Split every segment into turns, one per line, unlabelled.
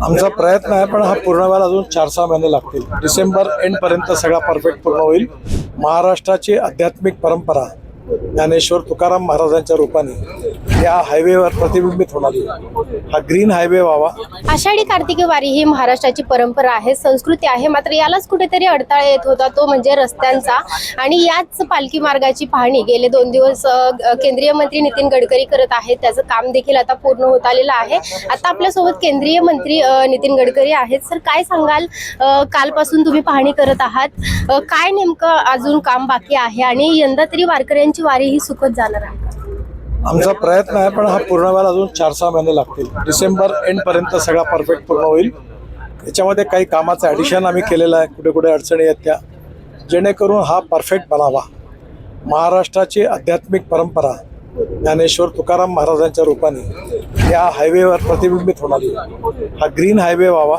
आमचा प्रयत्न आहे, पण हा पूर्ण व्हायला अजून 4-6 महिने लागतील. डिसेंबर एंडपर्यंत सगळा परफेक्ट पूर्ण होईल. महाराष्ट्राची आध्यात्मिक परंपरा ज्ञानेश्वर तुकाराम महाराजांच्या रूपाने या हायवेवर प्रतिबिंबित होणार आहे. हा ग्रीन हायवे व्हावा.
आषाढी कार्तिकी वारी ही महाराष्ट्राची परंपरा आहे, संस्कृती आहे. मात्र यालाच कुठेतरी अडथळा येत होता, तो म्हणजे रस्त्यांचा. आणि याच पालखी मार्गाची पाहणी गेले 2 दिवस केंद्रीय मंत्री नितीन गडकरी करत आहेत. त्याचं काम देखील आता पूर्ण होत आलेलं आहे. आता आपल्यासोबत केंद्रीय मंत्री नितीन गडकरी आहेत. सर, काय सांगाल, कालपासून तुम्ही पाहणी करत आहात, काय नेमकं अजून काम बाकी आहे आणि यंदा तरी वारकऱ्यांची वारी ही सुखद जाणार आहे?
आमचा प्रयत्न आहे, पण हा पूर्ण व्हायला अजून 4-6 महिने लागतील. डिसेंबर एंडपर्यंत सगळा परफेक्ट पूर्ण होईल. याच्यामध्ये काही कामाचं ॲडिशन आम्ही केलेलं आहे, कुठे कुठे अडचणी आहेत त्या, जेणेकरून हा परफेक्ट बनावा. महाराष्ट्राची आध्यात्मिक परंपरा ज्ञानेश्वर तुकाराम महाराजांच्या रूपाने या हायवेवर प्रतिबिंबित होणार आहे. हा ग्रीन हायवे व्हावा.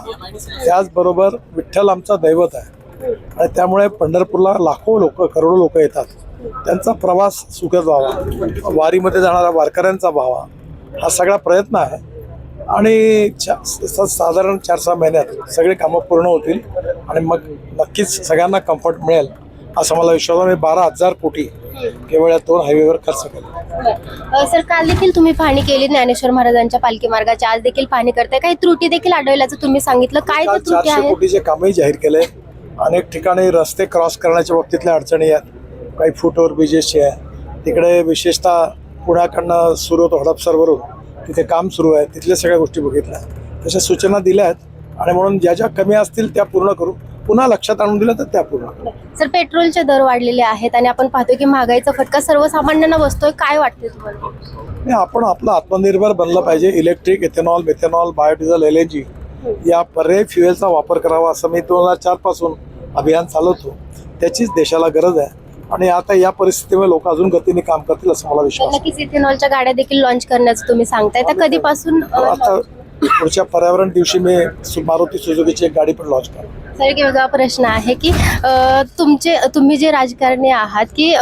त्याचबरोबर विठ्ठल आमचा दैवत आहे आणि त्यामुळे पंढरपूरला लाखो लोक, करोडो लोक येतात. त्यांचा प्रवास सुखद व्हावा, वारीमध्ये जाणाऱ्या वारकऱ्यांचा व्हावा, हा सगळा प्रयत्न आहे. आणि साधारण 4-6 महिन्यात सगळे कामं पूर्ण होतील आणि मग नक्कीच सगळ्यांना कम्फर्ट मिळेल असं मला विश्वास आहे. 12,000 कोटी केवळ या 2 हायवेवर खर्च केला.
सर, काल देखील तुम्ही पाहणी केली ज्ञानेश्वर महाराजांच्या पालखी मार्गाची, आज देखील पाहणी करताय. काही त्रुटी देखील आढळल्याचं तुम्ही सांगितलं, काय त्या त्रुटी
400
आहेत?
कोटीचे कामही जाहीर केले. अनेक ठिकाणी रस्ते क्रॉस करण्याच्या बाबतीतल्या अडचणी आहेत, काही फूट ओव्हरब्रिजेसची आहे. तिकडे विशेषतः पुण्याकडनं सुरत हडपसरवरून तिथे काम सुरू आहे, तिथल्या सगळ्या गोष्टी बघितल्या, तशा सूचना दिल्या आहेत. आणि म्हणून ज्या ज्या कमी असतील त्या पूर्ण करू, पुन्हा लक्षात आणून दिलं तर त्या पूर्ण.
सर, पेट्रोलचे दर वाढलेले आहेत आणि आपण पाहतो की महागाईचा फटका सर्वसामान्यांना बसतोय. काय वाटते तुम्हाला?
नाही, आपण आपलं आत्मनिर्भर बनलं पाहिजे. Electric, ethanol, methanol, biodiesel, LNG या पर्यायी फ्युएलचा वापर करावा असं मी 2004 पासून अभियान चालवतो. त्याचीच देशाला गरज आहे आणि आता या परिस्थितीमुळे लोक अजून गतीने काम करतील असं मला विश्वास आहे.
नक्कीच इथेनॉलच्या गाड्या देखील लॉन्च करण्याचं तुम्ही सांगताय, तर कधीपासून?
आता पुढच्या पर्यावरण दिवशी मी मारुती सुझुकीची एक गाडी पण लॉन्च करतो.
सर, एक वेगळा प्रश्न आहे की तुम्ही जे राजकारणी आहात की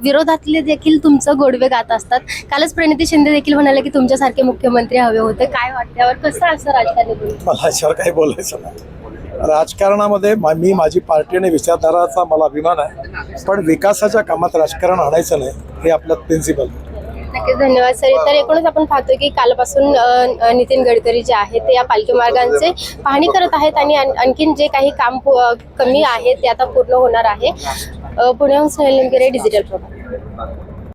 विरोधातले देखील तुमचं गोडवे गात असतात. कालच प्रणिती शिंदे देखील म्हणाले की तुमच्यासारखे मुख्यमंत्री हवे होते. काय वाटतं, कसं असं राजकारणी?
मला याच्यावर काही बोलायचं नाही. राजकारणामध्ये मी, माझी पार्टी आणि विचारधाराचा मला अभिमान आहे, पण विकासाच्या कामात राजकारण आणायचं नाही, हे आपलं प्रिन्सिपल.
नक्कीच, धन्यवाद सर. तर एकूणच आपण पाहतोय की कालपासून नितीन गडकरी जे आहेत ते या पालखी मार्गांचे पाहणी करत आहेत आणि आणखीन जे काही काम कमी आहे ते आता पूर्ण होणार आहे. पुण्याहून सोहेल निमगिरे, डिजिटल प्रभात.